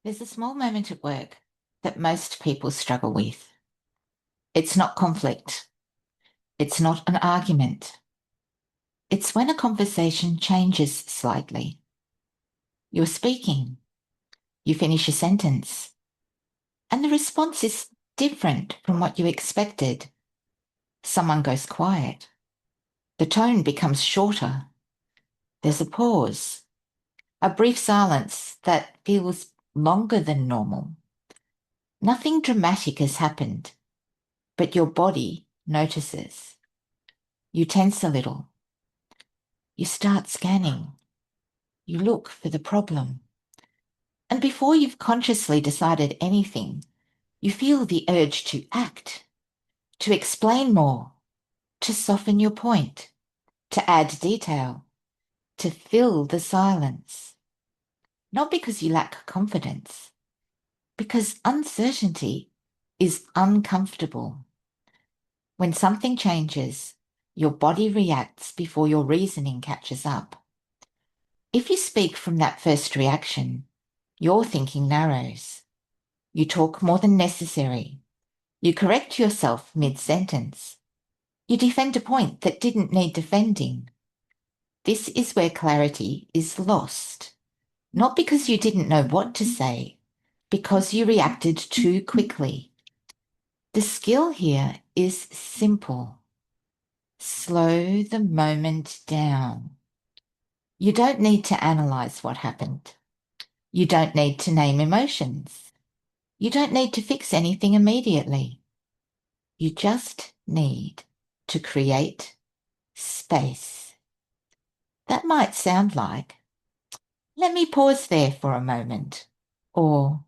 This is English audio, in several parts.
There's a small moment at work that most people struggle with. It's not conflict. It's not an argument. It's when a conversation changes slightly. You're speaking, you finish a sentence, and the response is different from what you expected. Someone goes quiet. The tone becomes shorter. There's a pause, a brief silence that feels longer than normal. Nothing dramatic has happened, but your body notices. You tense a little. You start scanning. You look for the problem. And before you've consciously decided anything, you feel the urge to act, to explain more, to soften your point, to add detail, to fill the silence. Not because you lack confidence, because uncertainty is uncomfortable. When something changes, your body reacts before your reasoning catches up. If you speak from that first reaction, your thinking narrows. You talk more than necessary. You correct yourself mid-sentence. You defend a point that didn't need defending. This is where clarity is lost. Not because you didn't know what to say, because you reacted too quickly. The skill here is simple. Slow the moment down. You don't need to analyze what happened. You don't need to name emotions. You don't need to fix anything immediately. You just need to create space. That might sound like, let me pause there for a moment. Or,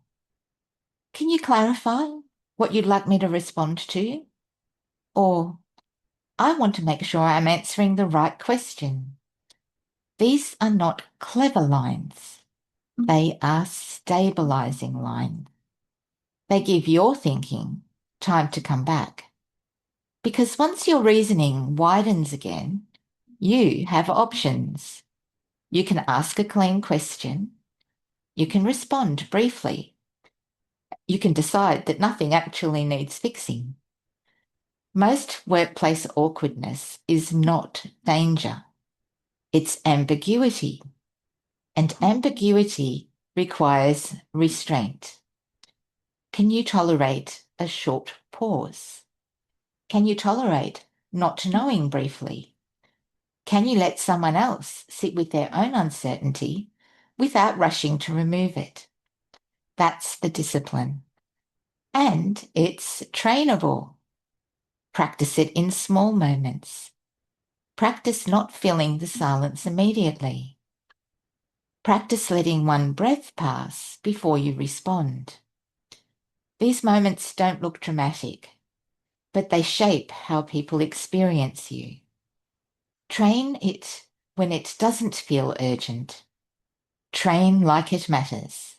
can you clarify what you'd like me to respond to? Or, I want to make sure I'm answering the right question. These are not clever lines. They are stabilizing lines. They give your thinking time to come back. Because once your reasoning widens again, you have options. You can ask a clean question. You can respond briefly. You can decide that nothing actually needs fixing. Most workplace awkwardness is not danger. It's ambiguity. And ambiguity requires restraint. Can you tolerate a short pause? Can you tolerate not knowing briefly? Can you let someone else sit with their own uncertainty without rushing to remove it? That's the discipline. And it's trainable. Practice it in small moments. Practice not filling the silence immediately. Practice letting one breath pass before you respond. These moments don't look dramatic, but they shape how people experience you. Train it when it doesn't feel urgent. Train like it matters.